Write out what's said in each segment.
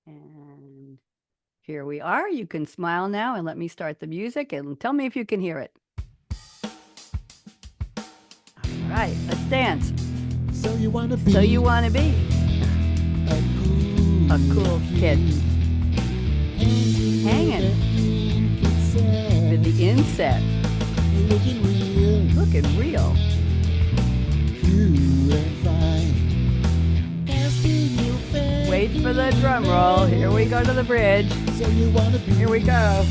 And here we are. You can smile now and let me start the music and tell me if you can hear it. All right, let's dance. So you wanna be So you want to be a cool, a cool kid hanging with the inset, looking real, looking real. pure and fine. Asking you fame. Wait for the drum roll. Here we go to the bridge. So you wanna be Here we go.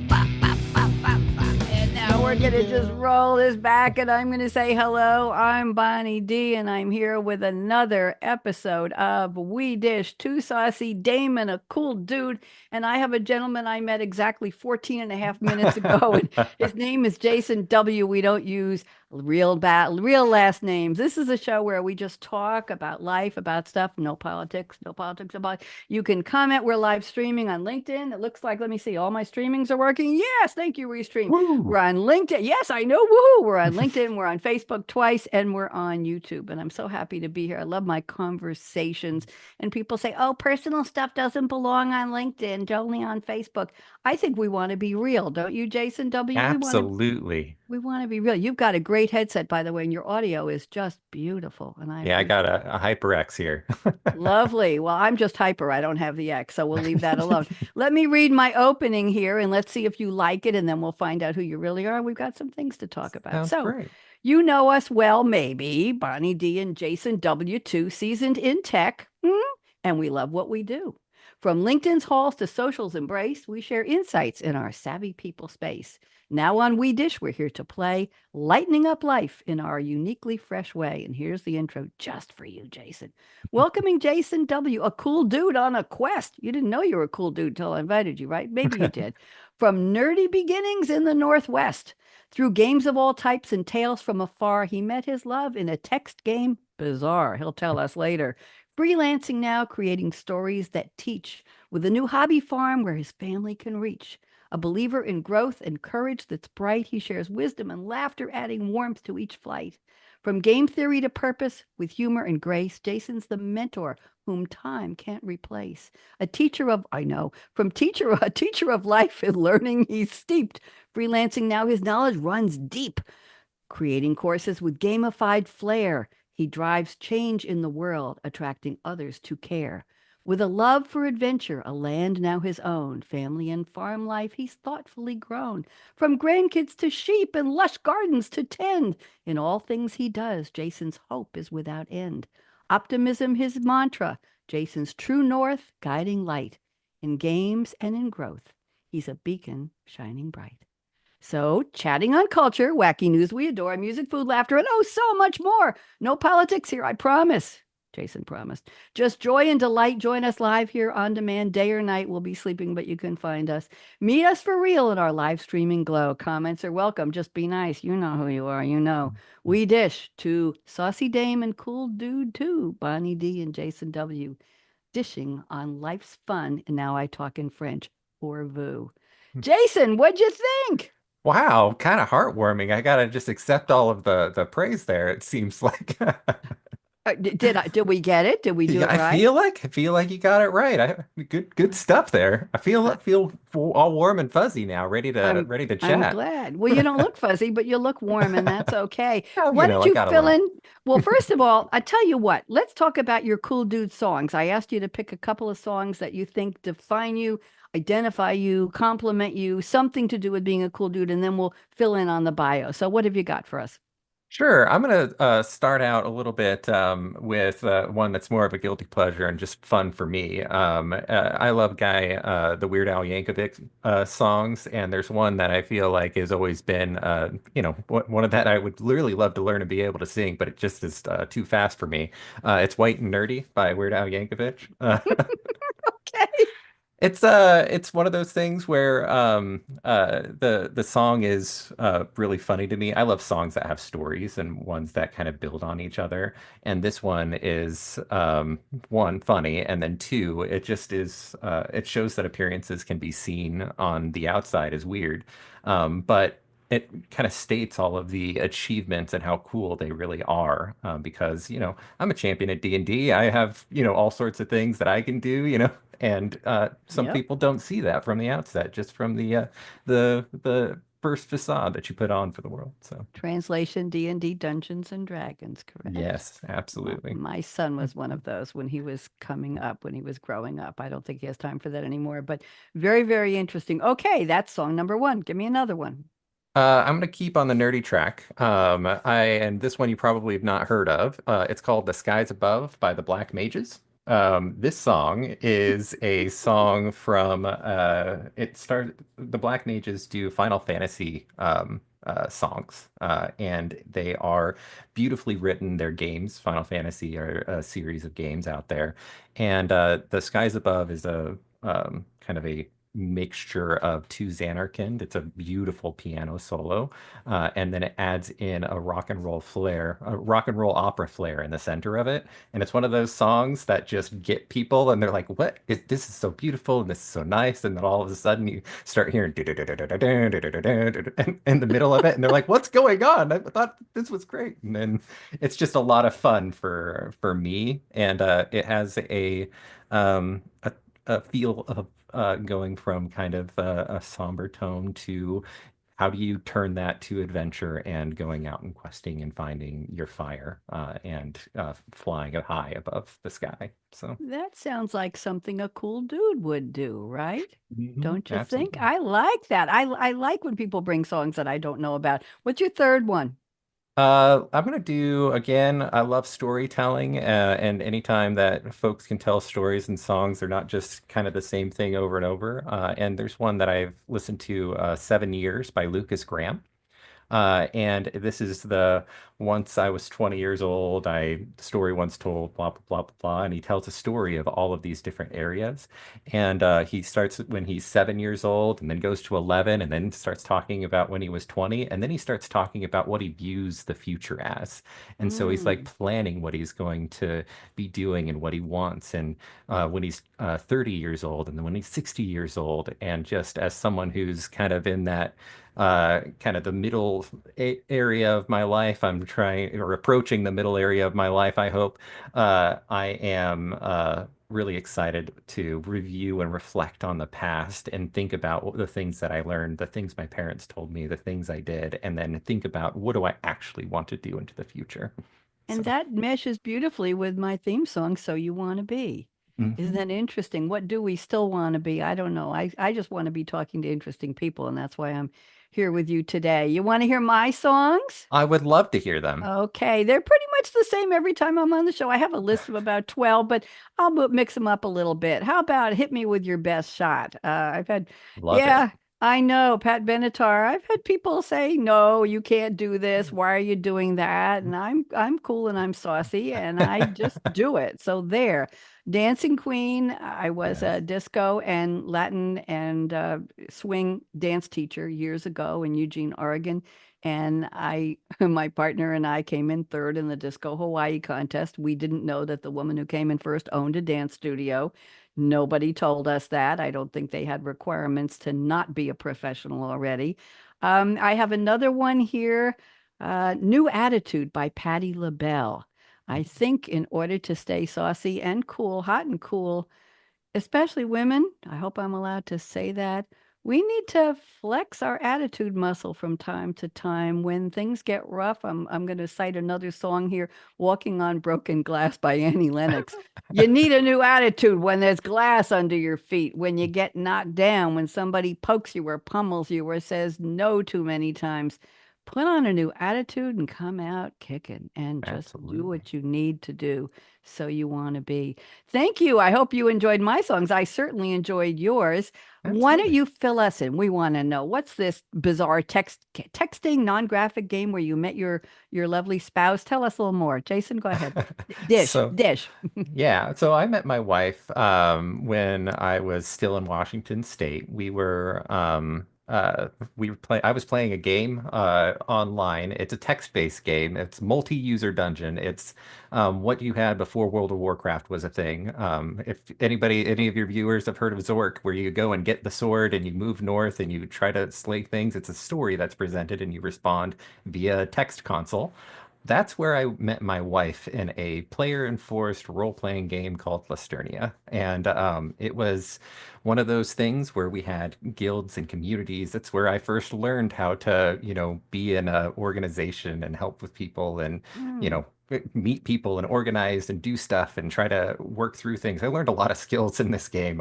Bop, bop, bop, bop, bop. And now we're going to just roll this back and I'm going to say hello. I'm Bonnie D and I'm here with another episode of We Dish. Two saucy dame and a cool dude. And I have a gentleman I met exactly 14 and a half minutes ago. And his name is Jason W. We don't use real last names. This is a show where we just talk about life, about stuff, no politics, no politics about. You can comment. We're live streaming on LinkedIn. It looks like, let me see, all my streamings are working. Yes, thank you, Restream. Woo! We're on LinkedIn. Yes, I know. Woohoo! We're on LinkedIn. We're on Facebook twice, and we're on YouTube. And I'm so happy to be here. I love my conversations. And people say, "Oh, personal stuff doesn't belong on LinkedIn, only on Facebook." I think we want to be real, don't you, Jason W? Absolutely. We want to be real. You've got a great headset, by the way, and your audio is just beautiful, and I Yeah, I got appreciate a HyperX here. it. Lovely. Well, I'm just hyper. I don't have the X, so we'll leave that alone. Let me read my opening here, and let's see if you like it, and then we'll find out who you really are. We've got some things to talk about. Sounds So, great. you know us well, maybe Bonnie D and Jason W2, seasoned in tech, and we love what we do. From LinkedIn's halls to social's embrace, we share insights in our savvy people space. Now on We Dish, we're here to play, lightening up life in our uniquely fresh way. And here's the intro just for you, Jason. Welcoming Jason W., a cool dude on a quest. You didn't know you were a cool dude till I invited you, right? Maybe you did. From nerdy beginnings in the Northwest, through games of all types and tales from afar, he met his love in a text game. Bizarre. He'll tell us later. Freelancing now, creating stories that teach, with a new hobby farm where his family can reach. A believer in growth and courage that's bright, he shares wisdom and laughter, adding warmth to each flight. From game theory to purpose, with humor and grace, Jason's the mentor whom time can't replace. A teacher of, I know, a teacher of life and learning, he's steeped. Freelancing now, his knowledge runs deep, creating courses with gamified flair. He drives change in the world, attracting others to care. With a love for adventure, a land now his own, family and farm life, he's thoughtfully grown. From grandkids to sheep and lush gardens to tend, in all things he does, Jason's hope is without end. Optimism his mantra, Jason's true north, guiding light. In games and in growth, he's a beacon shining bright. So, chatting on culture, wacky news we adore, music, food, laughter, and oh, so much more. No politics here, I promise. Jason promised. Just joy and delight. Join us live here on demand, day or night. We'll be sleeping, but you can find us. Meet us for real in our live streaming glow. Comments are welcome. Just be nice. You know who you are. You know. We dish to Saucy Dame and Cool Dude too. Bonnie D and Jason W. Dishing on life's fun. And now I talk in French. Pour vous. Jason, what'd you think? Wow, kind of heartwarming. I gotta just accept all of the praise there, it seems like. Did we get it? Did we do Yeah, it right? I feel like you got it right. Good stuff there. I feel all warm and fuzzy now, I'm ready to I'm chat. glad. Well, you don't look fuzzy, but you look warm, and that's okay. Oh, Why don't I you gotta fill laugh. in? Well, first of all, I tell you what, let's talk about your cool dude songs. I asked you to pick a couple of songs that you think define you, identify you, compliment you, something to do with being a cool dude, and then we'll fill in on the bio. So, what have you got for us? Sure. I'm going to start out a little bit with one that's more of a guilty pleasure and just fun for me. I love the Weird Al Yankovic songs, and there's one that I feel like has always been, one of that I would really love to learn and be able to sing, but it just is too fast for me. It's White and Nerdy by Weird Al Yankovic. Okay. It's one of those things where the song is really funny to me. I love songs that have stories and ones that kind of build on each other. And this one is one, funny, and then two, it just is it shows that appearances can be seen on the outside as weird. But it kind of states all of the achievements and how cool they really are. Because, I'm a champion at D&D. I have, all sorts of things that I can do, and some Yep. people don't see that from the outset, just from the first facade that you put on for the world. So, Translation D&D Dungeons and Dragons, correct? yes, absolutely. My son was one of those when he was coming up, when he was growing up. I don't think he has time for that anymore, but very, very interesting. Okay, that's song number one. Give me another one. I'm gonna keep on the nerdy track. And this one you probably have not heard of. It's called "The Skies Above" by the Black Mages. This song is a song from it started. The Black Mages do Final Fantasy songs, and they are beautifully written. They're games. Final Fantasy are a series of games out there, and "The Skies Above" is a kind of a mixture of two Xanarkand. It's a beautiful piano solo, and then it adds in a rock and roll flair, a rock and roll opera flair in the center of it. And it's one of those songs that just get people, and they're like, "What? This is so beautiful, and this is so nice." And then all of a sudden, you start hearing in the middle of it, and they're like, "What's going on? I thought this was great." And then it's just a lot of fun for me, and it has a feel of going from kind of a somber tone to how do you turn that to adventure and going out and questing and finding your fire and flying high above the sky. So, That sounds like something a cool dude would do, right? Don't you think? absolutely. I like that. I like when people bring songs that I don't know about. What's your third one? I'm gonna do again. I love storytelling, and anytime that folks can tell stories and songs, they're not just kind of the same thing over and over. And there's one that I've listened to, 7 Years by Lucas Graham. And this is the once I was 20 years old, the story once told, blah, blah, blah, blah, blah. And he tells a story of all of these different areas. And he starts when he's 7 years old and then goes to 11 and then starts talking about when he was 20. And then he starts talking about what he views the future as. And so he's like Mm. planning what he's going to be doing and what he wants. And when he's 30 years old and then when he's 60 years old. And just as someone who's kind of in that kind of the middle area of my life. I'm trying or approaching the middle area of my life, I hope. I am really excited to review and reflect on the past and think about the things that I learned, the things my parents told me, the things I did, and then think about what do I actually want to do into the future. And So, that meshes beautifully with my theme song, So You Want to Be. Isn't mhm. that interesting? What do we still want to be? I don't know. I just want to be talking to interesting people, and that's why I'm here with you today. You want to hear my songs? I would love to hear them. Okay, they're pretty much the same every time I'm on the show. I have a list of about 12, but I'll mix them up a little bit. How about hit me with your best shot? I've had, Love it. yeah, I know, Pat Benatar. I've had people say, "No, you can't do this. Why are you doing that?" And I'm cool and I'm saucy and I just do it. So there. Dancing Queen, I was Yes. a disco and Latin and swing dance teacher years ago in Eugene, Oregon. And my partner and I came in third in the Disco Hawaii contest. We didn't know that the woman who came in first owned a dance studio. Nobody told us that. I don't think they had requirements to not be a professional already. I have another one here, New Attitude by Patti LaBelle. I think in order to stay saucy and cool, hot and cool, especially women, I hope I'm allowed to say that. We need to flex our attitude muscle from time to time when things get rough. I'm going to cite another song here, Walking on Broken Glass by Annie Lennox. You need a new attitude when there's glass under your feet, when you get knocked down, when somebody pokes you or pummels you or says no too many times. Put on a new attitude and come out kicking and just do Absolutely. what you need to do. So you want to be. Thank you. I hope you enjoyed my songs. I certainly enjoyed yours. Why don't Absolutely. you fill us in? We want to know what's this bizarre texting non-graphic game where you met your lovely spouse? Tell us a little more. Jason, go ahead. Dish, So, dish. yeah, so I met my wife when I was still in Washington State. We were I was playing a game online. It's a text-based game. It's multi-user dungeon. It's what you had before World of Warcraft was a thing. If any of your viewers have heard of Zork, where you go and get the sword and you move north and you try to slay things, it's a story that's presented and you respond via text console. That's where I met my wife in a player-enforced role-playing game called Listernia. And it was one of those things where we had guilds and communities. That's where I first learned how to, be in a organization and help with people and, you Mm. know, meet people and organize and do stuff and try to work through things. I learned a lot of skills in this game.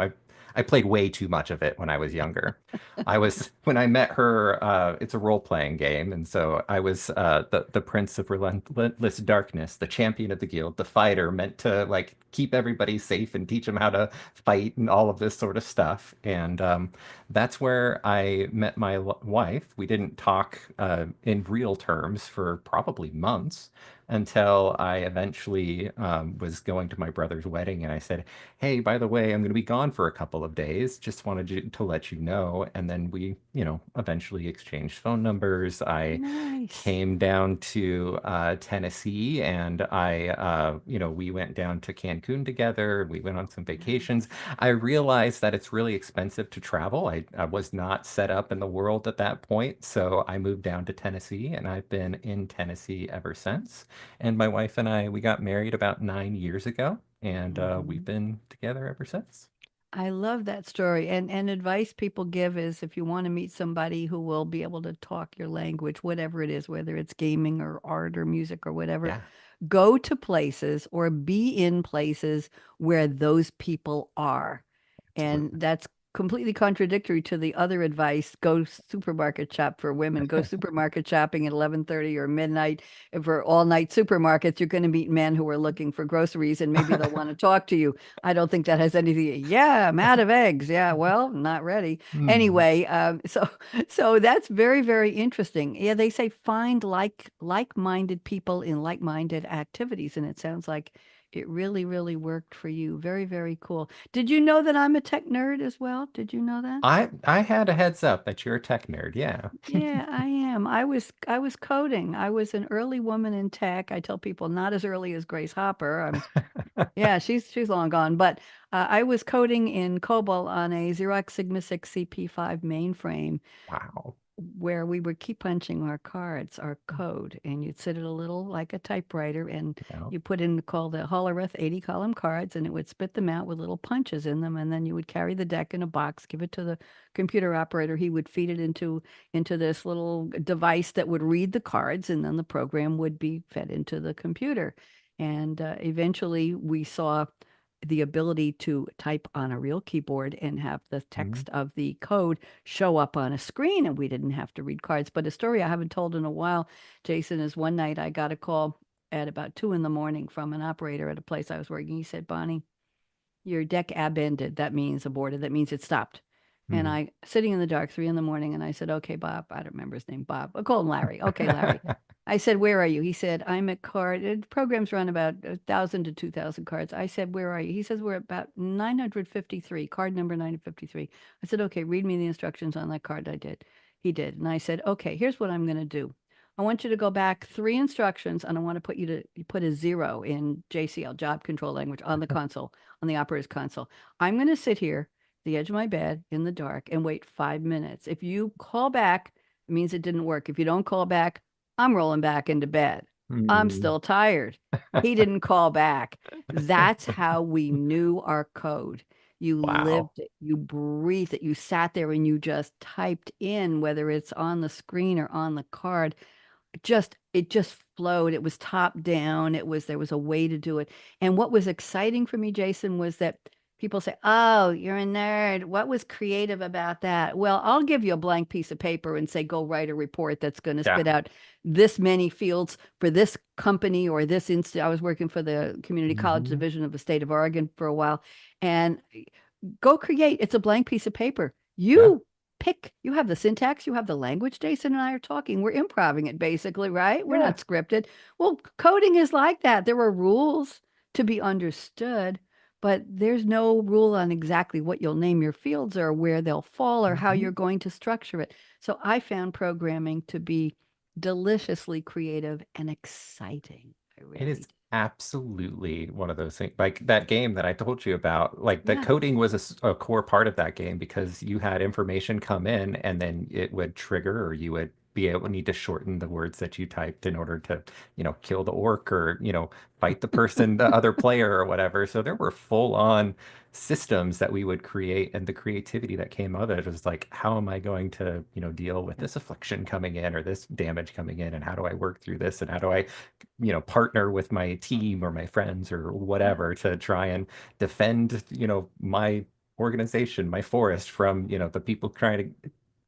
I played way too much of it when I was younger. When I met her, it's a role-playing game, and so I was the Prince of Relentless Darkness, the champion of the guild, the fighter meant to like keep everybody safe and teach them how to fight and all of this sort of stuff. And that's where I met my wife. We didn't talk in real terms for probably months until I eventually was going to my brother's wedding, and I said, hey, by the way, I'm going to be gone for a couple of days. Just wanted to let you know. And then we, eventually exchanged phone numbers. I Nice. came down to Tennessee and we went down to Cancun together. We went on some vacations. Nice. I realized that it's really expensive to travel. I was not set up in the world at that point. So I moved down to Tennessee and I've been in Tennessee ever since. And my wife and I, we got married about 9 years ago and we've Mhm. been together ever since. I love that story. And advice people give is if you want to meet somebody who will be able to talk your language, whatever it is, whether it's gaming or art or music or whatever, Yeah, go to places or be in places where those people are. And absolutely. that's completely contradictory to the other advice. Go supermarket shop for women. Go supermarket shopping at 11:30 or midnight. And for all night supermarkets, you're going to meet men who are looking for groceries and maybe they'll want to talk to you. I don't think that has anything. Yeah, I'm out of eggs. Yeah, well, not ready. Hmm. Anyway, so that's very, very interesting. Yeah, they say find like-minded people in like-minded activities, and it sounds like it really, really worked for you. Very, very cool. Did you know that I'm a tech nerd as well? Did you know that? I had a heads up that you're a tech nerd. Yeah. Yeah, I am. I was coding. I was an early woman in tech. I tell people not as early as Grace Hopper. Yeah, she's long gone, but I was coding in COBOL on a Xerox Sigma 6 CP5 mainframe Wow. where we would keep punching our cards, our code, and you'd sit at a little like a typewriter and Yeah. you put in called the Hollerith 80 column cards and it would spit them out with little punches in them. And then you would carry the deck in a box, give it to the computer operator. He would feed it into this little device that would read the cards and then the program would be fed into the computer. And eventually we saw the ability to type on a real keyboard and have the Mhm. text of the code show up on a screen and we didn't have to read cards. But a story I haven't told in a while, Jason, is one night I got a call at about 2 in the morning from an operator at a place I was working. He said, Bonnie, your deck abended. That means aborted. That means it stopped. And Mhm. I sitting in the dark, 3 in the morning, and I said, okay, Bob. I don't remember his name, Bob. I call him Larry. Okay, Larry. I said, where are you? He said, I'm at card. Programs run about 1,000 to 2,000 cards. I said, where are you? He says, we're about 953, card number 953. I said, okay, read me the instructions on that card. I did. He did. And I said, okay, here's what I'm going to do. I want you to go back 3 instructions, and I want to put you to you put a 0 in JCL, job control language, on the console, on the operator's console. I'm going to sit here, at the edge of my bed in the dark, and wait 5 minutes. If you call back, it means it didn't work. If you don't call back, I'm rolling back into bed. I'm Hmm. still tired. He didn't call back. That's how we knew our code. You Wow. lived it, you breathed it, you sat there and you just typed in, whether it's on the screen or on the card, it just flowed. It was top down. There was a way to do it. And what was exciting for me, Jason, was that people say, "Oh, you're a nerd. What was creative about that?" Well, I'll give you a blank piece of paper and say, "Go write a report that's going to Yeah. spit out this many fields for this company or this institute." I was working for the community college Hmm. division of the state of Oregon for a while, and go create. It's a blank piece of paper. Yeah. You have the syntax, you have the language. Jason and I are talking. We're improving it basically, right? We're Yeah. not scripted. Well, coding is like that. There are rules to be understood, but there's no rule on exactly what you'll name your fields or where they'll fall or how Mhm. you're going to structure it. So I found programming to be deliciously creative and exciting. I It really is did. absolutely one of those things. Like that game that I told you about, like the Yeah. coding was a core part of that game because you had information come in and then it would trigger or you would be able need to shorten the words that you typed in order to, kill the orc or, fight the person, the other player or whatever. So there were full on systems that we would create and the creativity that came of it was like, how am I going to, deal with Yeah. this affliction coming in or this damage coming in and how do I work through this and how do I partner with my team or my friends or Yeah. whatever to try and defend, my organization, my forest from, the people trying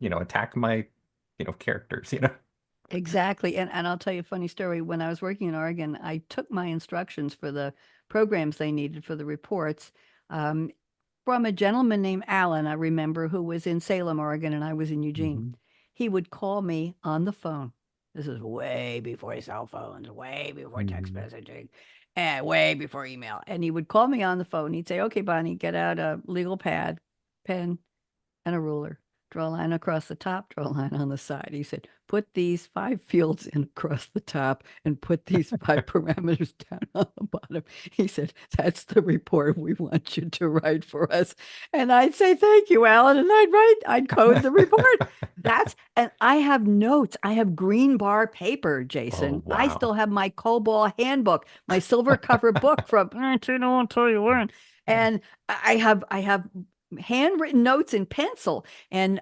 to, attack my, characters. Exactly. And I'll tell you a funny story. When I was working in Oregon, I took my instructions for the programs they needed for the reports um, from a gentleman named Alan, I remember, who was in Salem, Oregon, and I was in Eugene. Hmm. He would call me on the phone. This is way before cell phones, way before text Hmm. messaging, and way before email. And he would call me on the phone. He'd say, "Okay, Bonnie, get out a legal pad, pen, and a ruler. Draw a line across the top, draw a line on the side." He said, "Put these 5 fields in across the top and put these 5 parameters down on the bottom." He said, "That's the report we want you to write for us." And I'd say, "Thank you, Alan." And I'd code the report. And I have notes. I have green bar paper, Oh, Jason. I wow. still have my COBOL handbook, my silver cover book from 1921. And I have handwritten notes in pencil. And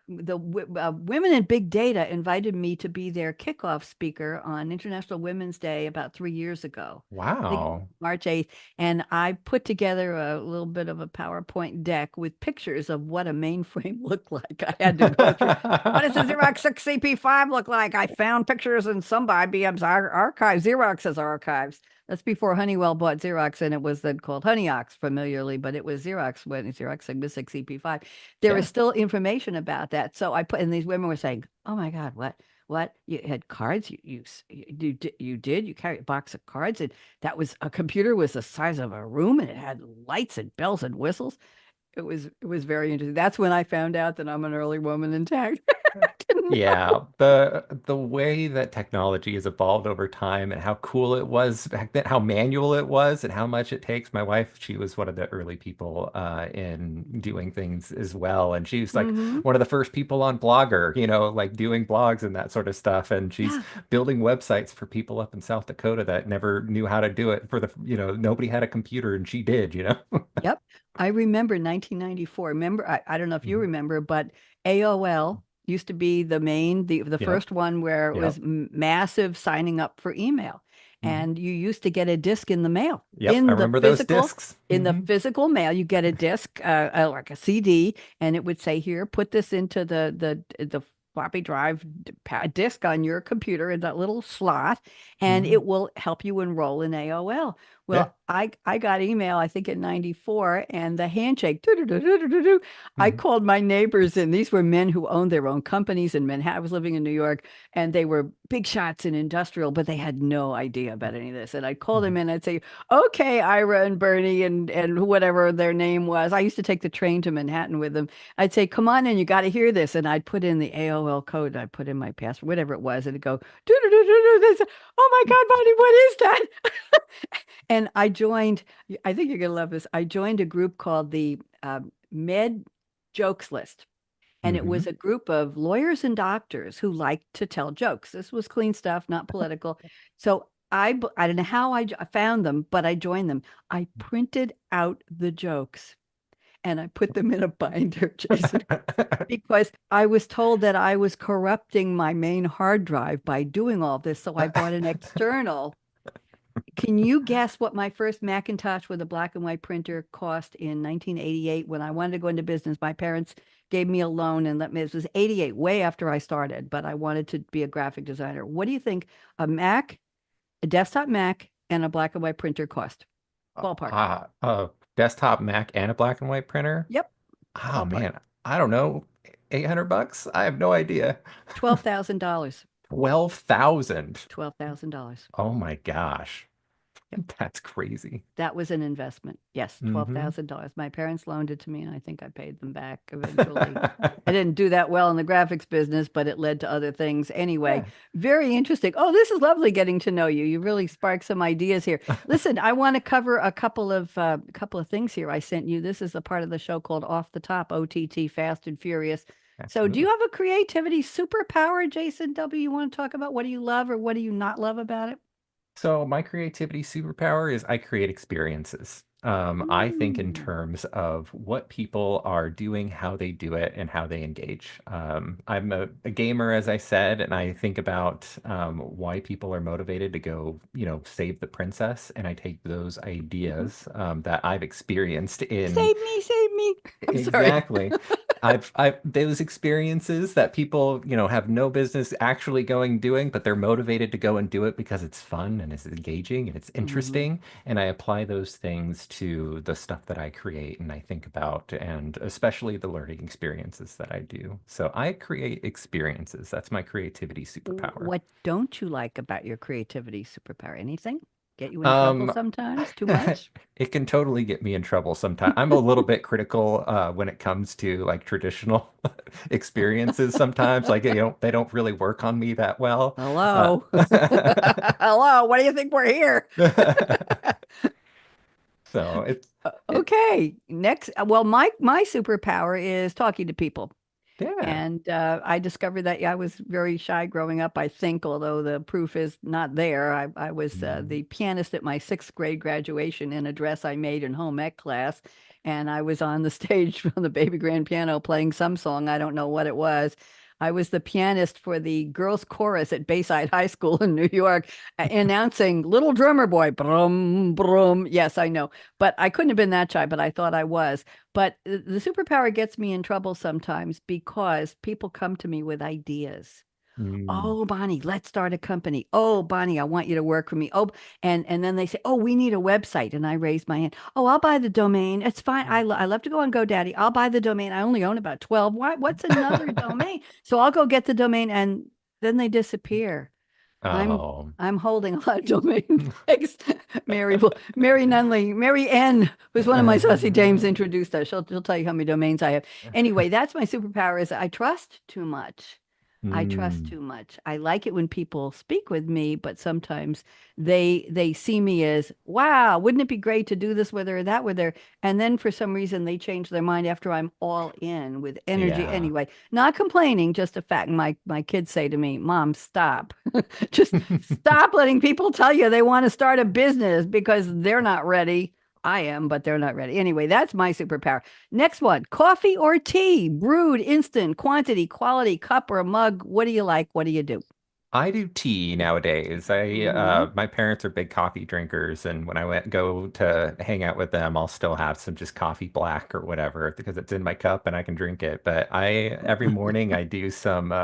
the Women in Big Data invited me to be their kickoff speaker on International Women's Day about 3 years ago. I think it was Wow. March 8th. And I put together a little bit of a PowerPoint deck with pictures of what a mainframe looked like. I had to go through. What does a Xerox 6CP5 look like? I found pictures in some IBM's archives, Xerox's archives. That's before Honeywell bought Xerox, and it was then called Honeyox familiarly, but it was Xerox when Xerox was 6CP5. There is Yeah. still information about that. So I put, and these women were saying, "Oh my God, what? What? You had cards? You carried a box of cards, and that was a computer was the size of a room, and it had lights and bells and whistles." It was very interesting. That's when I found out that I'm an early woman in tech. I didn't know. Yeah, the way that technology has evolved over time and how cool it was back then, how manual it was, and how much it takes. My wife, she was one of the early people in doing things as well, and she was like Hmm. one of the first people on Blogger, like doing blogs and that sort of stuff. And she's Yeah. building websites for people up in South Dakota that never knew how to do it. Nobody had a computer, and she did. Yep. I remember 1994. Remember, I don't know if you Mhm. remember, but AOL used to be the Yep. first one where it was Yep. massive signing up for email. Mhm. And you used to get a disc in the mail. Yep. I remember those discs. In the physical mail, you get a disc, like a CD, and it would say, "Here, put this into the floppy drive disk on your computer in that little slot, and Hmm. it will help you enroll in AOL." Yeah. Well, I got email, I think in 94, and the handshake. Doo-doo-doo-doo-doo-doo. I Hmm. called my neighbors, and these were men who owned their own companies in Manhattan. I was living in New York, and they were big shots in industrial, but they had no idea about any of this. And I'd call them in, I'd say, "Okay, Ira and Bernie and whatever their name was." I used to take the train to Manhattan with them. I'd say, "Come on in, you got to hear this." And I'd put in the AOL code, and I'd put in my password, whatever it was, and it'd go, "Doo-doo-doo-doo-doo." "Oh my God, Bonnie, what is that?" And I joined, I think you're going to love this. I joined a group called the Med Jokes List. And it was Hmm. a group of lawyers and doctors who liked to tell jokes. This was clean stuff, not political. So I don't know how I found them, but I joined them. I printed out the jokes and I put them in a binder, Jason, because I was told that I was corrupting my main hard drive by doing all this. So I bought an external. Can you guess what my first Macintosh with a black and white printer cost in 1988 when I wanted to go into business? My parents gave me a loan and let me, this was 88, way after I started, but I wanted to be a graphic designer. What do you think a Mac, a desktop Mac, and a black and white printer cost? Ballpark. A desktop Mac and a black and white printer. Yep, Oh ballpark. man, I don't know. $800? I have no idea. $12,000. 12,000. $12,000. Oh my gosh. Yep. That's crazy. That was an investment. Yes, Hmm. $12,000. My parents loaned it to me, and I think I paid them back eventually. I didn't do that well in the graphics business, but it led to other things. Anyway, Yeah. very interesting. Oh, this is lovely getting to know you. You really sparked some ideas here. Listen, I want to cover a couple of things here I sent you. This is a part of the show called Off the Top, OTT, Fast and Furious. So, do you Absolutely. have a creativity superpower, Jason W? You want to talk about what do you love or what do you not love about it? So my creativity superpower is I create experiences. I think in Mm. terms of what people are doing, how they do it, and how they engage. I'm a gamer, as I said, and I think about why people are motivated to go, save the princess, and I take those Mhm. ideas that I've experienced in. Save me, save me. I'm sorry. Exactly. I've those experiences that people, have no business actually going doing, but they're motivated to go and do it because it's fun and it's engaging and it's Mhm. interesting. And I apply those things to the stuff that I create and I think about, and especially the learning experiences that I do. So I create experiences. That's my creativity superpower. What don't you like about your creativity superpower? Anything? Get you in trouble Um, sometimes? Too much? it can totally get me in trouble sometimes. I'm a little bit critical when it comes to like traditional experiences sometimes. Like, they don't really work on me that well. Uh, Hello. Hello. What do you think we're here? so it, Okay. Next. Well, my superpower is talking to people. yeah. And I discovered that I was very shy growing up, I think, although the proof is not there. I was Mm. the pianist at my sixth grade graduation in a dress I made in home ec class. And I was on the stage on the baby grand piano playing some song. I don't know what it was. I was the pianist for the girls' chorus at Bayside High School in New York, announcing Little Drummer Boy, brum, brum. Yes, I know. But I couldn't have been that shy, but I thought I was. But the superpower gets me in trouble sometimes because people come to me with ideas. Mm. Oh, Bonnie, let's start a company. Oh, Bonnie, I want you to work for me. Oh, and then they say, "Oh, we need a website." And I raise my hand. "Oh, I'll buy the domain. It's fine. I love to go on GoDaddy. I'll buy the domain. I only own about 12. What's another domain?" So I'll go get the domain and then they disappear. I'm Oh. I'm holding a lot of domain tags. Mary Nunley, Mary N, who's one of my saucy dames, introduced us. She'll tell you how many domains I have. Anyway, that's my superpower is I trust too much. I trust Mm. too much. I like it when people speak with me, but sometimes they see me as, wow, wouldn't it be great to do this with her or that with her? And then for some reason they change their mind after I'm all in with energy. Yeah. Anyway, not complaining, just a fact. My kids say to me, Mom, stop. Just stop letting people tell you they want to start a business because they're not ready. I am, but they're not ready. Anyway, that's my superpower. Next one, coffee or tea, brewed, instant, quantity, quality, cup or mug. What do you like? What do you do? I do tea nowadays. Hmm. My parents are big coffee drinkers, and when I go to hang out with them, I'll still have some just coffee black or whatever because it's in my cup and I can drink it. But every morning I do some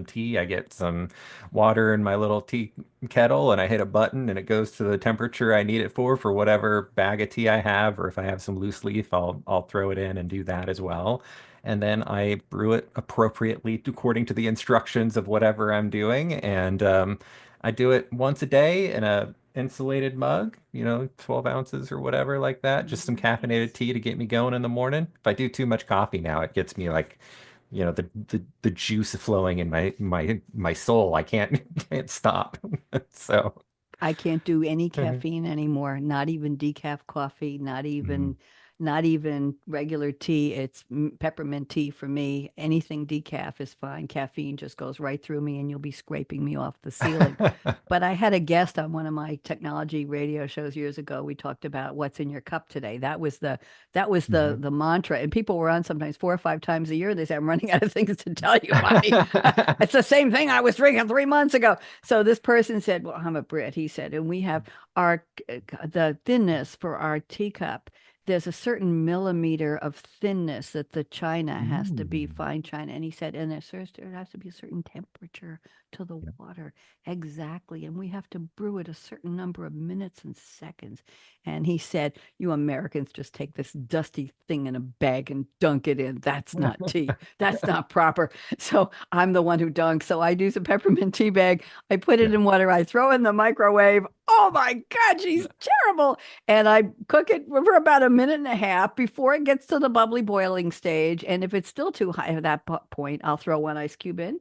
tea. I get some water in my little tea kettle and I hit a button and it goes to the temperature I need it for whatever bag of tea I have, or if I have some loose leaf, I'll throw it in and do that as well. And then I brew it appropriately according to the instructions of whatever I'm doing. And I do it once a day in a insulated mug, 12 ounces or whatever like that. Just some caffeinated Nice. tea to get me going in the morning. If I do too much coffee now, it gets me like, the juice flowing in my soul. I can't can't stop. So, I can't do any caffeine anymore, not even decaf coffee, mm. not even regular tea. It's peppermint tea for me. Anything decaf is fine. Caffeine just goes right through me and you'll be scraping me off the ceiling. But I had a guest on one of my technology radio shows years ago. We talked about what's in your cup today. That was Mhm. the mantra. And people were on sometimes 4 or 5 times a year. They say, "I'm running out of things to tell you, Bonnie." It's the same thing I was drinking 3 months ago. So this person said, "Well, I'm a Brit," he said, "and we have our the thinness for our teacup. There's a certain millimeter of thinness that the china has to be Mm. fine china." And he said, "And there has to be a certain temperature to the water." Exactly. And we have to brew it a certain number of minutes and seconds. And he said, "You Americans just take this dusty thing in a bag and dunk it in. That's not tea. That's not proper." So I'm the one who dunks. So I do some peppermint tea bag. I put it Yeah. in water. I throw it in the microwave. Oh my God, she's terrible. And I cook it for about a minute and a half before it gets to the bubbly boiling stage. And if it's still too high at that point, I'll throw one ice cube in.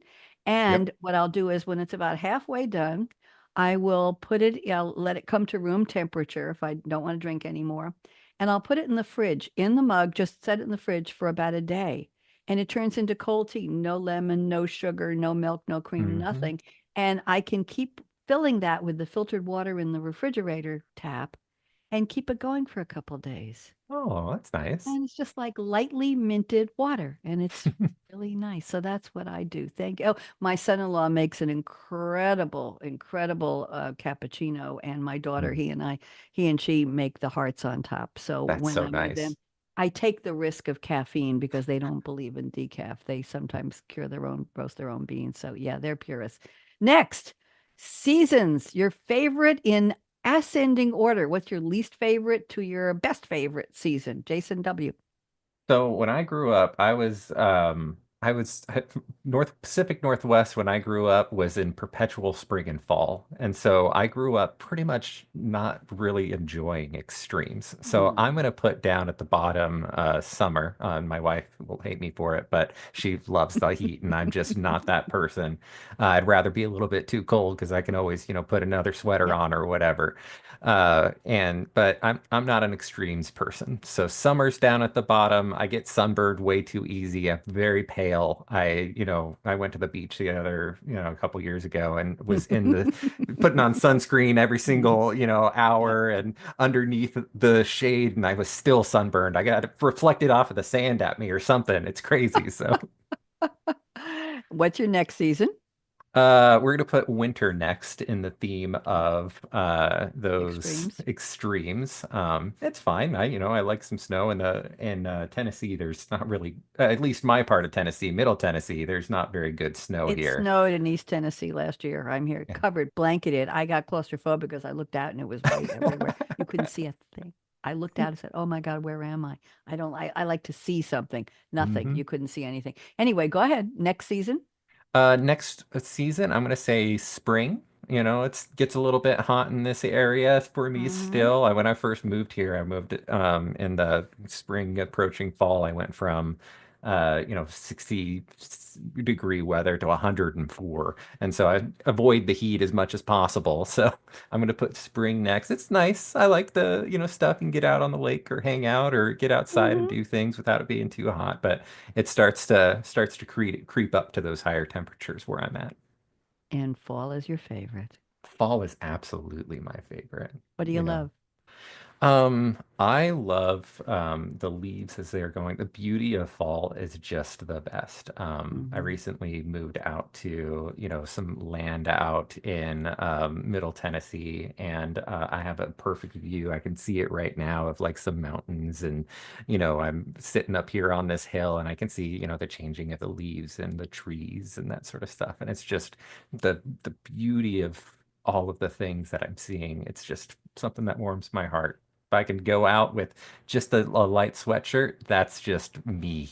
Yep. And what I'll do is when it's about halfway done, I will put it, I'll let it come to room temperature if I don't want to drink anymore. And I'll put it in the fridge, in the mug, just set it in the fridge for about a day. And it turns into cold tea, no lemon, no sugar, no milk, no cream, Hmm. nothing. And I can keep filling that with the filtered water in the refrigerator tap and keep it going for a couple days. Oh, that's nice. And it's just like lightly minted water, and it's really nice. So that's what I do. Thank you. Oh, my son-in-law makes an incredible, incredible cappuccino, and my daughter, Mm, he and she make the hearts on top. So that's when so I'm with them, nice. I take the risk of caffeine because they don't believe in decaf. They sometimes roast their own beans. So yeah, they're purists. Next, seasons. Your favorite in ascending order. What's your least favorite to your best favorite season? Jason W. So when I grew up, I was North Pacific Northwest when I grew up was in perpetual spring and fall. And so I grew up pretty much not really enjoying extremes. So I'm Hmm. gonna put down at the bottom summer. My wife will hate me for it, but she loves the heat and I'm just not that person. I'd rather be a little bit too cold because I can always, put another sweater Yep. on or whatever. But I'm not an extremes person. So summer's down at the bottom. I get sunburned way too easy. I'm very pale. I went to the beach a couple years ago and was in the putting on sunscreen every Mhm. single, Yep. hour and underneath the shade, and I was still sunburned. I got it reflected off of the sand at me or something. It's crazy. So What's your next season? we're gonna put winter next in the theme of those Extremes. extremes. It's fine. I like some snow in Tennessee. There's not really, at least my part of Tennessee, Middle Tennessee. There's not very good snow It here. snowed in East Tennessee last year. I'm here Yeah. covered, blanketed. I got claustrophobic because I looked out and it was white everywhere. You couldn't see a thing. I looked out and said, "Oh my God, where am I? I don't. I like to see something. Nothing. Hmm. You couldn't see anything. Anyway, go ahead. Next season. Next season, I'm gonna say spring. It gets a little bit hot in this area for me Hmm. still. When I first moved here, I moved in the spring approaching fall. I went from 60-degree weather to 104. And so I avoid the heat as much as possible. So I'm gonna put spring next. It's nice. I like the, stuff and get out on the lake or hang out or get outside and Hmm. do things without it being too hot. But it starts to creep up to those higher temperatures where I'm at. And fall is your favorite. Fall is absolutely my favorite. What do you You know, love? I love the leaves as they're going. The beauty of fall is just the best. I Hmm. recently moved out to, some land out in Middle Tennessee, and I have a perfect view. I can see it right now of like some mountains, and I'm sitting up here on this hill, and I can see, the changing of the leaves and the trees and that sort of stuff. And it's just the beauty of all of the things that I'm seeing. It's just something that warms my heart. If I can go out with just a light sweatshirt, that's just me.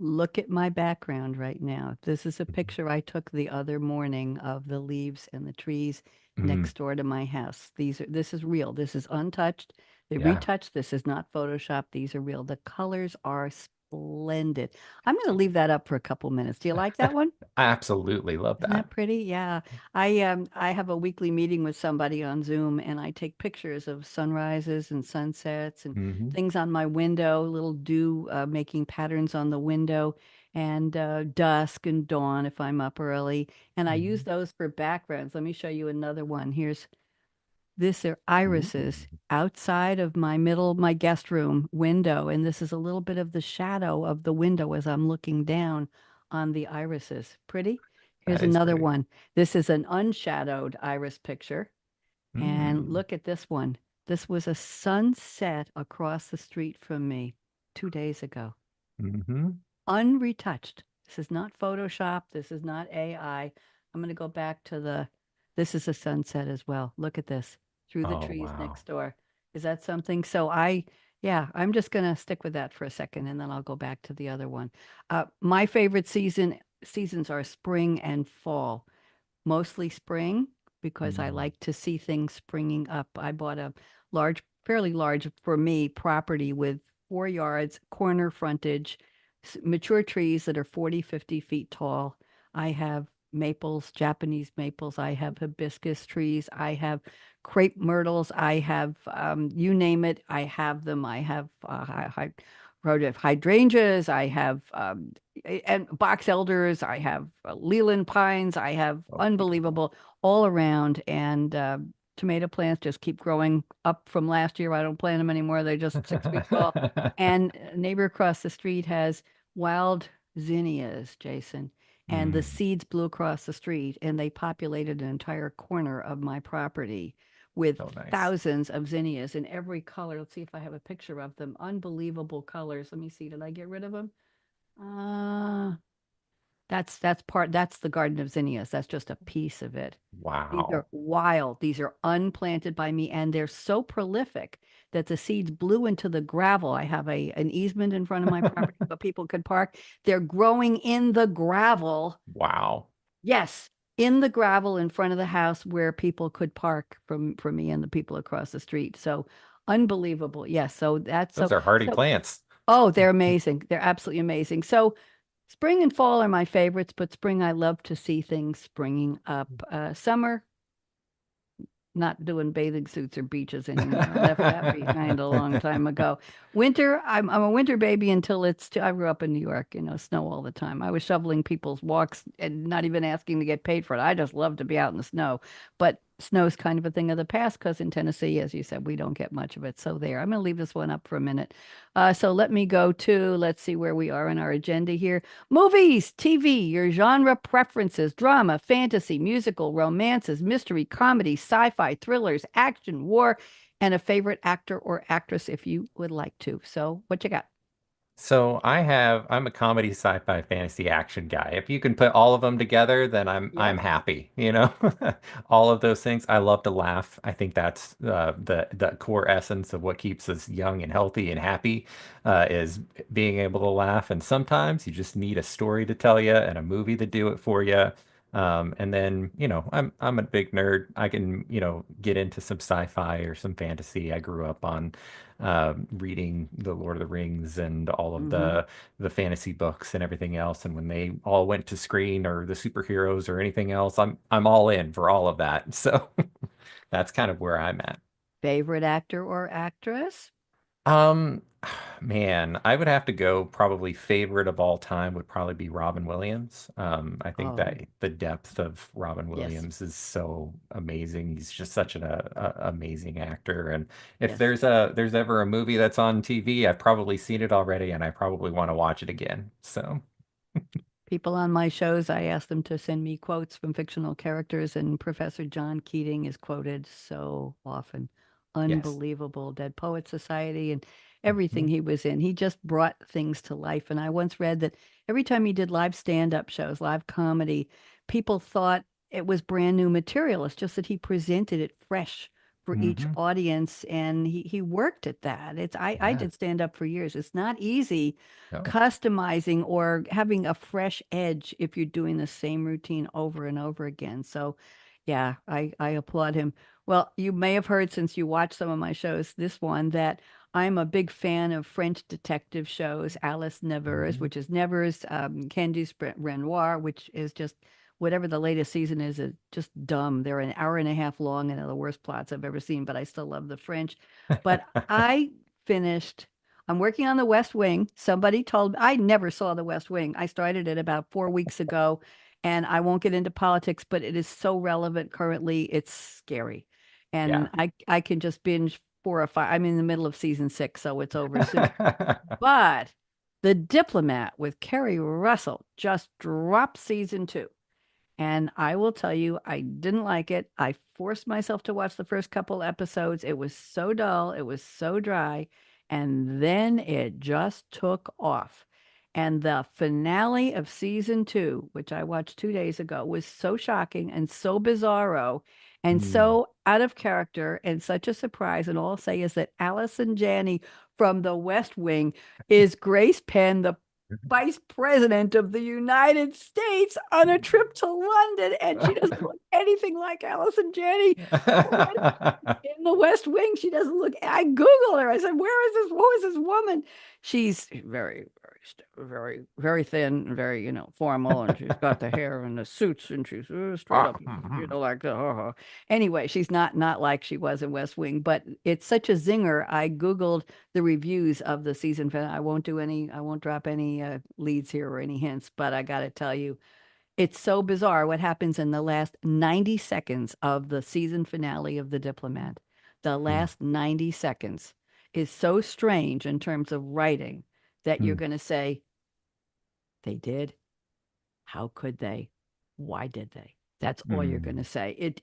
Look at my background right now. This is a picture I took the other morning of the leaves and the trees Mm, next door to my house. This is real. This is untouched. They yeah, retouched. This is not Photoshop. These are real. The colors are splendid. I'm going to leave that up for a couple minutes. Do you like that one? I absolutely love Isn't that that. pretty? Yeah. I have a weekly meeting with somebody on Zoom and I take pictures of sunrises and sunsets and Hmm. things on my window, little dew making patterns on the window and dusk and dawn if I'm up early. And I use Hmm. those for backgrounds. Let me show you another one. Here's this are Ooh. irises outside of my guest room window, and this is a little bit of the shadow of the window as I'm looking down on the irises. Pretty? Here's That is another pretty. one. This is an unshadowed iris picture, and Mm. look at this one. This was a sunset across the street from me 2 days ago, Hmm. unretouched. This is not Photoshop. This is not AI. I'm going to go back to this is a sunset as well. Look at this through the Oh, trees wow. next door. Is that something? Yeah, I'm just going to stick with that for a second and then I'll go back to the other one. My favorite seasons are spring and fall, mostly spring. because I Mm. like to see things springing up. I bought a fairly large for me property with 4 yards, corner frontage, mature trees that are 40, 50 feet tall. I have maples, Japanese maples. I have hibiscus trees. I have crepe myrtles. I have, you name it, I have them. I have hydrangeas. I have and box elders. I have Leland pines. I have Oh, beautiful. unbelievable all around. And tomato plants just keep growing up from last year. I don't plant them anymore. They're just 6 feet tall. And a neighbor across the street has wild zinnias, Jason. And the Mm, seeds blew across the street and they populated an entire corner of my property with so nice. thousands of zinnias in every color. Let's see if I have a picture of them. Unbelievable colors. Let me see. Did I get rid of them? Uh, that's the Garden of Zinnias. That's just a piece of it. These are Wow. wild. These are unplanted by me, and they're so prolific that the seeds blew into the gravel. I have an easement in front of my property so people could park. They're growing in the gravel. Wow. Yes, in the gravel in front of the house where people could park from me and the people across the street. So unbelievable. Yes, so that's Those so are hardy so plants. oh, they're amazing. They're absolutely amazing. So spring and fall are my favorites, but spring I love to see things springing up. Summer not doing bathing suits or beaches anymore. I left that behind a long time ago. Winter, I'm a winter baby until I grew up in New York, snow all the time. I was shoveling people's walks and not even asking to get paid for it. I just love to be out in the snow. But snow's kind of a thing of the past because in Tennessee, as you said, we don't get much of it. So there, I'm going to leave this one up for a minute. So let me go to, let's see where we are in our agenda here. Movies, TV, your genre preferences, drama, fantasy, musical, romances, mystery, comedy, sci-fi, thrillers, action, war, and a favorite actor or actress if you would like to. So, what you got? So I'm a comedy, sci-fi, fantasy, action guy. If you can put all of them together, then I'm Yep. happy, you know? All of those things. I love to laugh. I think that's the core essence of what keeps us young and healthy and happy, is being able to laugh. And sometimes you just need a story to tell you and a movie to do it for you. And then, I'm a big nerd. I can, get into some sci-fi or some fantasy. I grew up on reading the Lord of the Rings and all of Hmm. the fantasy books and everything else. And when they all went to screen or the superheroes or anything else, I'm all in for all of that. So that's kind of where I'm at. Favorite actor or actress? Um, man, I would have to go probably favorite of all time would probably be Robin Williams. I think Oh, that the depth of Robin yes, Williams is so amazing. He's just such an amazing actor. And if yes. there's ever a movie that's on TV, I've probably seen it already and I probably want to watch it again. So, People on my shows, I ask them to send me quotes from fictional characters, and Professor John Keating is quoted so often. yes. Unbelievable. Dead Poet Society and everything Mhm. he was in. He just brought things to life. And I once read that every time he did live stand-up shows, live comedy, people thought it was brand new material. It's just that he presented it fresh for each Mhm. audience, and he worked at that. I Yeah. did stand up for years. It's not easy No. customizing or having a fresh edge if you're doing the same routine over and over again. So, yeah, I applaud him. Well, you may have heard since you watched some of my shows, this one, that I'm a big fan of French detective shows. Alice Nevers, Mhm. which is Nevers, Candice Renoir, which is just whatever the latest season is just dumb. They're an hour and a half long and are the worst plots I've ever seen, but I still love the French. But I finished I'm working on the West Wing. Somebody told me I never saw the West Wing. I started it about 4 weeks ago, and I won't get into politics, but it is so relevant currently. It's scary, and Yeah. I can just binge 4 or 5. I'm in the middle of season 6, so it's over soon. But The Diplomat with Kerry Russell just dropped season 2. And I will tell you, I didn't like it. I forced myself to watch the first couple episodes. It was so dull, it was so dry. And then it just took off. And the finale of season 2, which I watched 2 days ago, was so shocking and so bizarro and Mm. so out of character and such a surprise. And all I'll say is that Allison Janney from the West Wing is Grace Penn, the vice president of the United States on a trip to London, and she doesn't look anything like Allison Janney. In the West Wing, she doesn't look. I Googled her. I said, "Where is this? Who is this woman?" She's very, very thin, very, formal, and she's got the hair and the suits, and she's straight up, like the. Anyway, she's not like she was in West Wing, but it's such a zinger. I Googled the reviews of the season finale. I won't drop any leads here or any hints, but I got to tell you, it's so bizarre what happens in the last 90 seconds of the season finale of The Diplomat. The last 90 seconds is so strange in terms of writing that you're going to say, they did. How could they? Why did they? That's all you're going to say.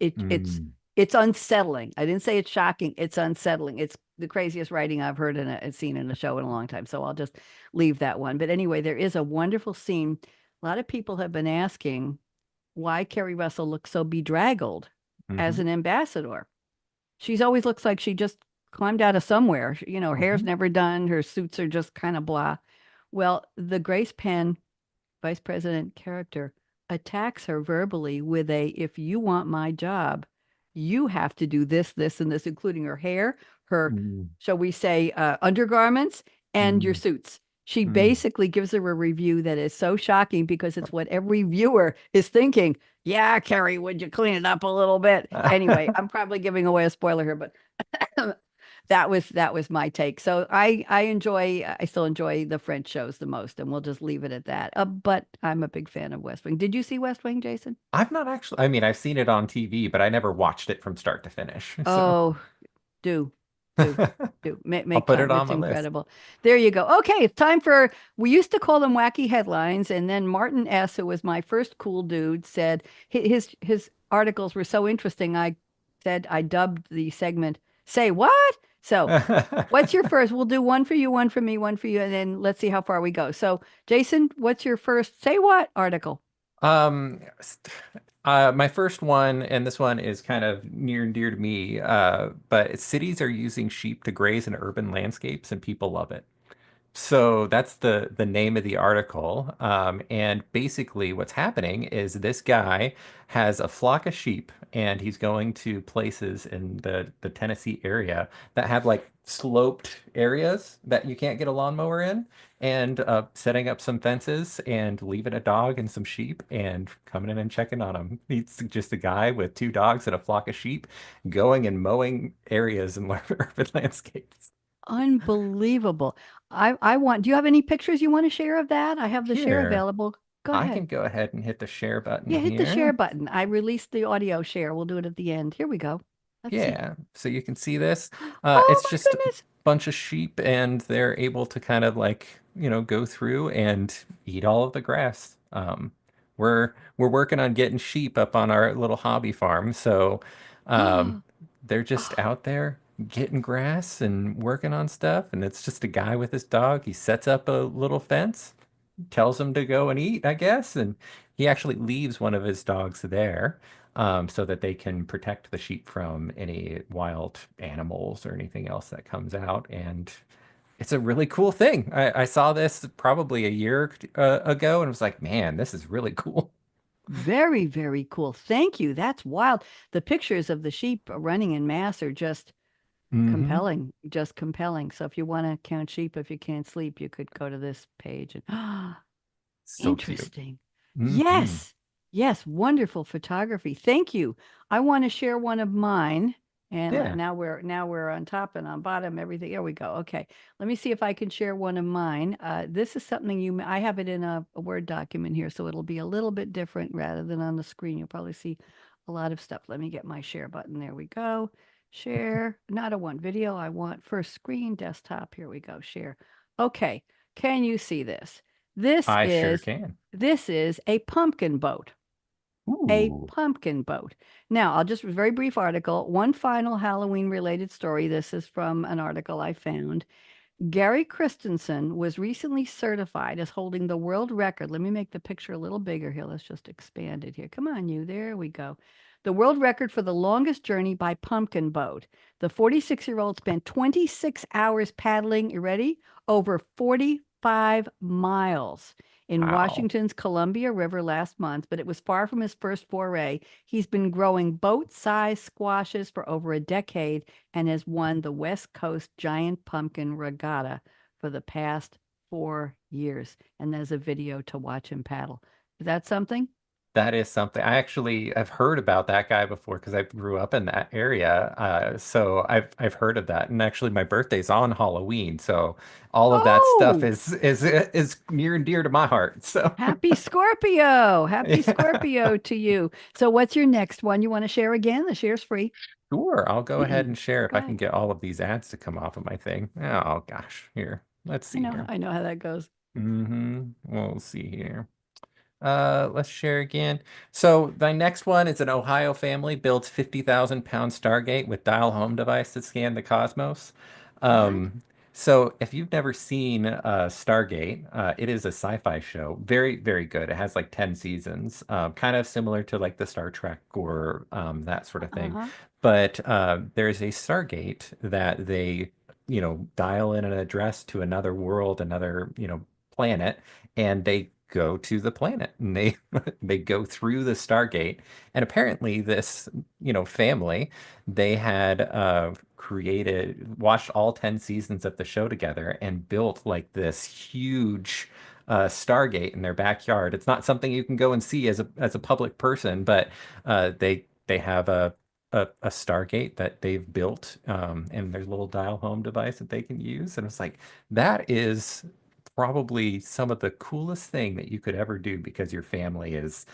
It's unsettling. I didn't say it's shocking. It's unsettling. It's the craziest writing I've heard and seen in a show in a long time. So I'll just leave that one. But anyway, there is a wonderful scene. A lot of people have been asking why Kerry Russell looks so bedraggled as an ambassador. She's always looks like she just climbed out of somewhere. Her hair's never done. Her suits are just kind of blah. Well, the Grace Penn vice president character attacks her verbally with if you want my job, you have to do this, this, and this, including her hair, her, shall we say, undergarments, and your suits. She basically gives her a review that is so shocking because it's what every viewer is thinking. Yeah, Carrie, would you clean it up a little bit? Anyway, I'm probably giving away a spoiler here, but that was my take. So I still enjoy the French shows the most, and we'll just leave it at that. But I'm a big fan of West Wing. Did you see West Wing, Jason? I've not actually, I mean, I've seen it on TV, but I never watched it from start to finish. So Oh, do. Do. I'll Make put it time. on It's my list. incredible. There you go. Okay, it's time for, we used to call them wacky headlines, and then Martin S., who was my first cool dude, said his articles were so interesting. I dubbed the segment "Say What?" So, what's your first? We'll do one for you, one for me, one for you, and then let's see how far we go. So, Jason, what's your first "Say What" article? Um, my first one, and this one is kind of near and dear to me, but cities are using sheep to graze in urban landscapes, and people love it. So that's the name of the article. And basically what's happening is this guy has a flock of sheep and he's going to places in the Tennessee area that have like sloped areas that you can't get a lawnmower in and setting up some fences and leaving a dog and some sheep and coming in and checking on them. He's just a guy with two dogs and a flock of sheep going and mowing areas in urban landscapes. Unbelievable. I want, do you have any pictures you want to share of that? I have the share Here. available. Go I ahead. can go ahead and hit the share button Yeah, hit the share here. button. I released the audio share. We'll do it at the end. Here we go. Let's see. Yeah, so you can see this. Oh It's my just a goodness. bunch of sheep, and they're able to kind of like, go through and eat all of the grass. We're working on getting sheep up on our little hobby farm, so um, they're just Oh, out there getting grass and working on stuff, and it's just a guy with his dog. He sets up a little fence, tells him to go and eat, I guess. And he actually leaves one of his dogs there so that they can protect the sheep from any wild animals or anything else that comes out. And it's a really cool thing. I saw this probably a year ago and was like, man, this is really cool. very, very cool. Thank you. That's wild. The pictures of the sheep running in mass are just Hmm. compelling, just compelling. So if you want to count sheep, if you can't sleep, you could go to this page and So cute. interesting. Hmm. Yes. Yes. Wonderful photography. Thank you. I want to share one of mine. And Yeah. now we're on top and on bottom, everything. There we go. Okay. Let me see if I can share one of mine. This is something I have it in a Word document here, so it'll be a little bit different rather than on the screen. You'll probably see a lot of stuff. Let me get my share button. There we go. Share. Not a one video. I want first screen desktop. Here we go. Share. Okay. Can you see this? This I sure is can. this is a pumpkin boat. A Ooh. pumpkin boat. Now, I'll just very brief article. One final Halloween related story. This is from an article I found. Gary Christensen was recently certified as holding the world record. Let me make the picture a little bigger here. Let's just expand it here. Come on, you. There we go. The world record for the longest journey by pumpkin boat. The 46-year-old spent 26 hours paddling, you ready? Over 5 miles in Wow. Washington's Columbia River last month, but it was far from his first foray. He's been growing boat-sized squashes for over a decade and has won the West Coast Giant Pumpkin Regatta for the past 4 years. And there's a video to watch him paddle. Is that something? That is something. I actually have heard about that guy before because I grew up in that area. So I've heard of that. And actually my birthday's on Halloween, so all of that stuff Oh, is near and dear to my heart. So happy Scorpio. Happy yeah. Scorpio to you. So what's your next one you want to share again? The share's free. Sure, I'll go ahead and share if I can Okay. get all of these ads to come off of my thing. Oh gosh, here. Let's I see know, here. I know how that goes. We'll see here. Let's share again. So the next one is an Ohio family builds 50,000 pound Stargate with dial home device to scan the cosmos. What? So if you've never seen Stargate, it is a sci-fi show. Very, very good. It has like 10 seasons, kind of similar to like the Star Trek or that sort of thing. Uh-huh. But there's a Stargate that they, dial in an address to another world, another, planet, and they go to the planet and they they go through the Stargate. And apparently this, family, they had watched all 10 seasons of the show together and built like this huge Stargate in their backyard. It's not something you can go and see as a public person, but they have a Stargate that they've built, and their little dial home device that they can use. And it's like, that is probably some of the coolest thing that you could ever do because your family is,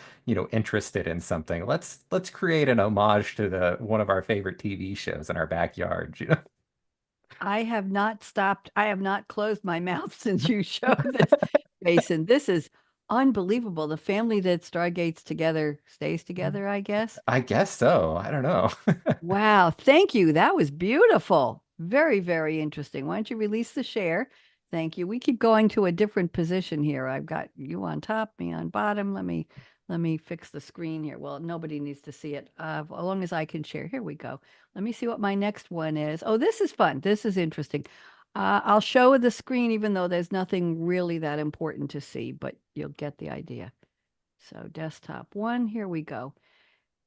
interested in something. Let's create an homage to the one of our favorite TV shows in our backyard, you know? I have not stopped. I have not closed my mouth since you showed this, Jason. This is unbelievable. The family that stargates together stays together, I guess. I guess so. I don't know. Wow. Thank you. That was beautiful. Very, very interesting. Why don't you release the share? Thank you. We keep going to a different position here. I've got you on top, me on bottom. Let me fix the screen here. Well, nobody needs to see it. As long as I can share. Here we go. Let me see what my next one is. Oh, this is fun. This is interesting. I'll show the screen even though there's nothing really that important to see, but you'll get the idea. So desktop one, here we go.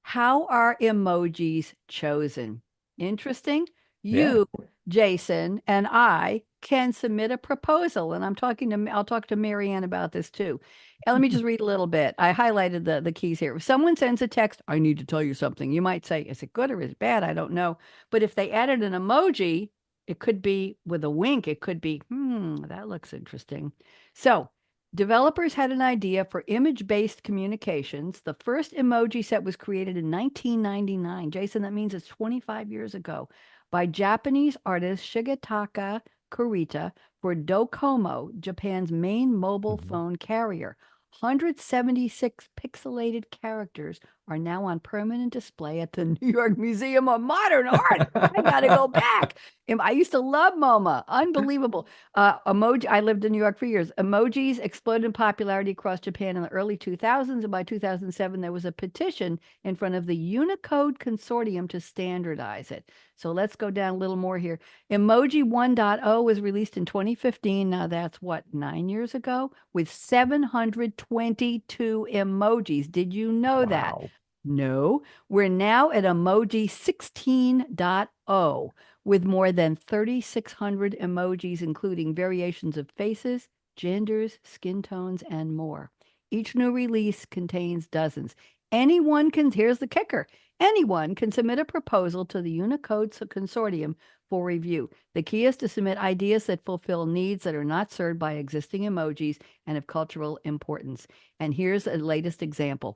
How are emojis chosen? Interesting. Yeah. You, Jason, and I can submit a proposal. And I'll talk to Marianne about this too. And let me just read a little bit. I highlighted the keys here. If someone sends a text, I need to tell you something, you might say, is it good or is it bad? I don't know. But if they added an emoji, it could be with a wink. It could be, that looks interesting. So developers had an idea for image-based communications. The first emoji set was created in 1999. Jason, that means it's 25 years ago by Japanese artist Shigetaka Kurita for Docomo, Japan's main mobile Mhm. phone carrier. 176 pixelated characters are now on permanent display at the New York Museum of Modern Art. I got to go back. I used to love MoMA. Unbelievable. Emoji. I lived in New York for years. Emojis exploded in popularity across Japan in the early 2000s, and by 2007, there was a petition in front of the Unicode Consortium to standardize it. So let's go down a little more here. Emoji 1.0 was released in 2015. Now that's what, 9 years ago, with 722 emojis. Did you know that? Wow. No, we're now at emoji 16.0 with more than 3,600 emojis, including variations of faces, genders, skin tones, and more. Each new release contains dozens. Here's the kicker, anyone can submit a proposal to the Unicode Consortium for review. The key is to submit ideas that fulfill needs that are not served by existing emojis and of cultural importance. And here's a latest example.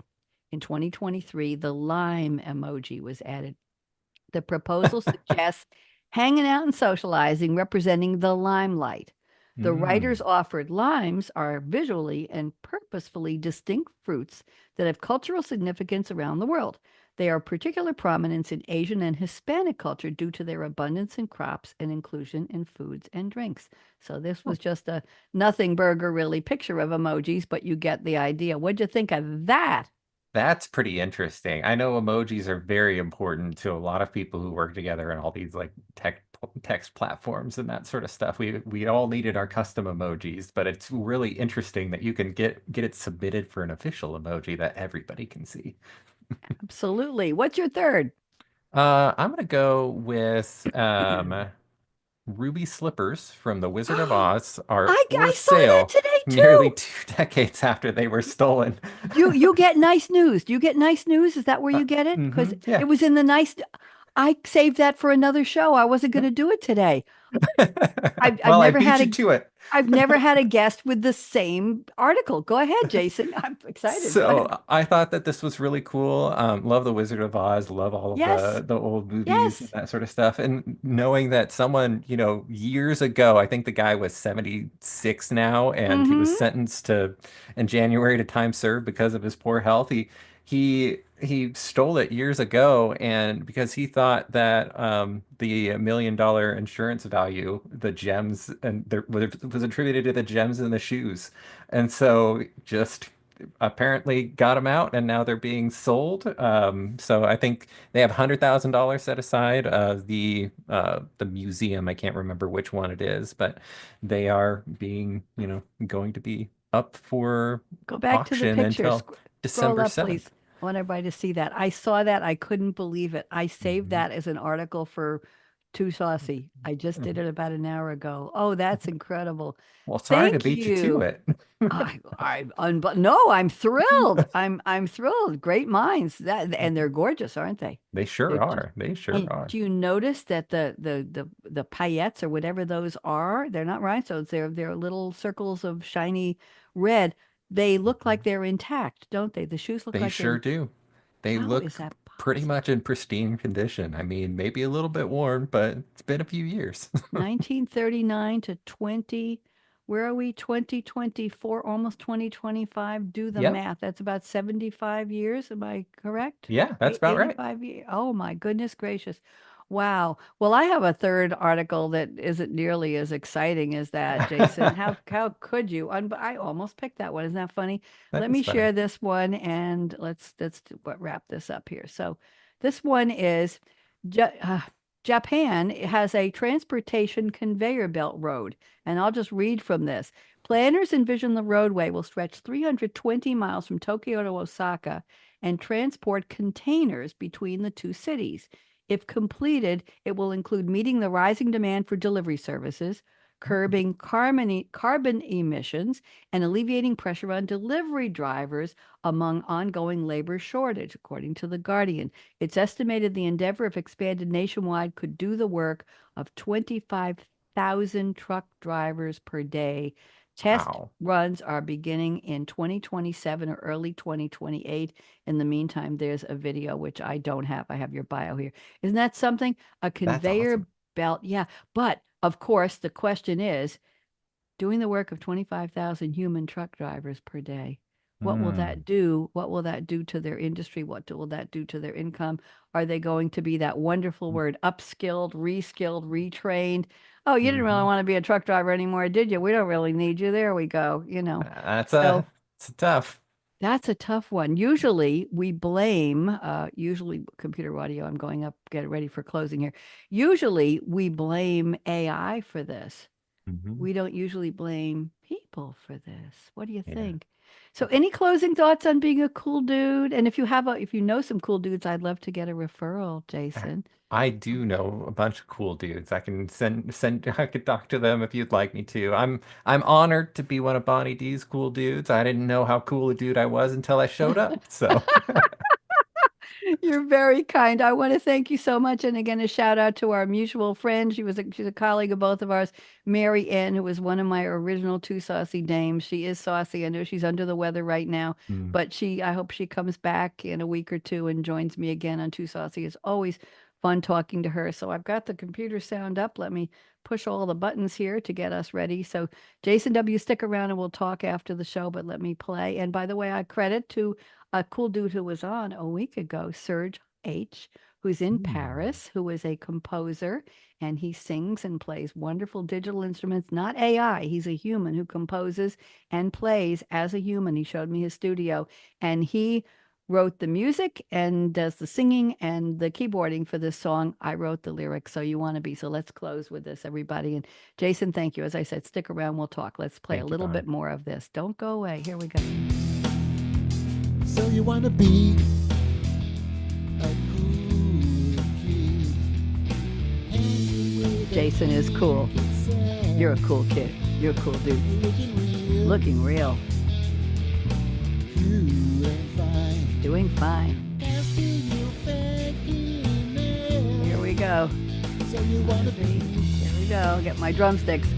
In 2023, the lime emoji was added. The proposal suggests hanging out and socializing, representing the limelight. The writers Mm. offered limes are visually and purposefully distinct fruits that have cultural significance around the world. They are particular prominence in Asian and Hispanic culture due to their abundance in crops and inclusion in foods and drinks. So this was just a nothing burger really picture of emojis, but you get the idea. What'd you think of that? That's pretty interesting. I know emojis are very important to a lot of people who work together in all these like tech text platforms and that sort of stuff. We all needed our custom emojis, but it's really interesting that you can get it submitted for an official emoji that everybody can see. Absolutely. What's your third? I'm gonna go with ruby slippers from The Wizard of Oz are for I saw that sale today nearly too. 2 decades after they were stolen. You get nice news. Do you get nice news? Is that where you get it? Because it Yeah. was in the nice. I saved that for another show. I wasn't going to do it today. I've Well, I never beat had you a to it. I've never had a guest with the same article. Go ahead, Jason. I'm excited. Go So ahead. I thought that this was really cool. Love The Wizard of Oz, love all of Yes. the old movies and Yes. that sort of stuff. And knowing that someone, years ago, I think the guy was 76 now, and he was Mm-hmm. sentenced to in January to time served because of his poor health. He stole it years ago, and because he thought that the $1 million insurance value, the gems, and there was attributed to the gems in the shoes, and so just apparently got them out, and now they're being sold. So I think they have $100,000 set aside. The museum, I can't remember which one it is, but they are being, going to be up for Go back to the auction picture. until Scroll December up, please. 7th. I want everybody to see that. I saw that. I couldn't believe it. I saved Mhm. that as an article for Too Saucy. I just did Mhm. it about an hour ago. Oh, that's incredible. Well, sorry to Thank beat you to you. it. No, I'm thrilled. I'm thrilled. Great minds. And they're gorgeous, aren't they? They sure They're just. are. They sure And are. do you notice that the paillettes or whatever those are, they're not rhinestones. They're little circles of shiny red. They look like they're intact, don't they? The shoes look They like they're. sure do. They How is look that pretty possible? much in pristine condition. I mean, maybe a little bit worn, but it's been a few years. 1939 to 20. Where are we? 2024, almost 2025. Do the Yep. math. That's about 75 years. Am I correct? Yeah, that's about right. 85 years. Oh my goodness gracious. Wow. Well, I have a third article that isn't nearly as exciting as that, Jason. How could you? I almost picked that one. Isn't that funny? That Let is me funny. share this one and wrap this up here. So, this one is Ja- uh, Japan has a transportation conveyor belt road, and I'll just read from this. Planners envision the roadway will stretch 320 miles from Tokyo to Osaka and transport containers between the two cities. If completed, it will include meeting the rising demand for delivery services, curbing carbon emissions, and alleviating pressure on delivery drivers among ongoing labor shortage, according to The Guardian. It's estimated the endeavor, if expanded nationwide, could do the work of 25,000 truck drivers per day. Test Wow. runs are beginning in 2027 or early 2028. In the meantime, there's a video which I don't have. I have your bio here. Isn't that something? A That's conveyor awesome. belt. Yeah. But of course, the question is doing the work of 25,000 human truck drivers per day. What will Mm. that do? What will that do to their industry? Will that do to their income? Are they going to be that wonderful word, upskilled, reskilled, retrained? Oh, you didn't really Hmm. want to be a truck driver anymore, did you? We don't really need you. There we go, That's So it's tough. that's a tough one. Usually we blame, usually computer audio, I'm going up, get ready for closing here. Usually we blame AI for this. Hmm. We don't usually blame people for this. What do you Yeah. think? So any closing thoughts on being a cool dude? And if you know some cool dudes, I'd love to get a referral, I Jason. I do know a bunch of cool dudes. I can send I could talk to them if you'd like me to. I'm honored to be one of Bonnie D's cool dudes. I didn't know how cool a dude I was until I showed up. So, You're very kind. I want to thank you so much. And again, a shout out to our mutual friend. She's a colleague of both of ours, Mary Ann, who was one of my original two saucy dames. She is saucy. I know she's under the weather right now, mm, but I hope she comes back in a week or two and joins me again on Two Saucy. It's always fun talking to her. So I've got the computer sound up. Let me push all the buttons here to get us ready. So Jason W, stick around and we'll talk after the show, but let me play. And by the way, I credit to a cool dude who was on a week ago, Serge H., who's in mm, Paris, who is a composer, and he sings and plays wonderful digital instruments, not AI. He's a human who composes and plays as a human. He showed me his studio, and he wrote the music and does the singing and the keyboarding for this song. I wrote the lyrics, So You Want to Be. So let's close with this, everybody. And Jason, thank you. As I said, stick around. We'll talk. Let's play a Thank you, little Dawn. bit more of this. Don't go away. Here we go. So you wanna be a cool kid. Hanging with Jason is a cool. kid sad. You're a cool kid. You're a cool dude. Looking real, Looking real. cool and fine. Doing fine. Asking you thanking Here we go. So you wanna be Here we go. Get my drumsticks.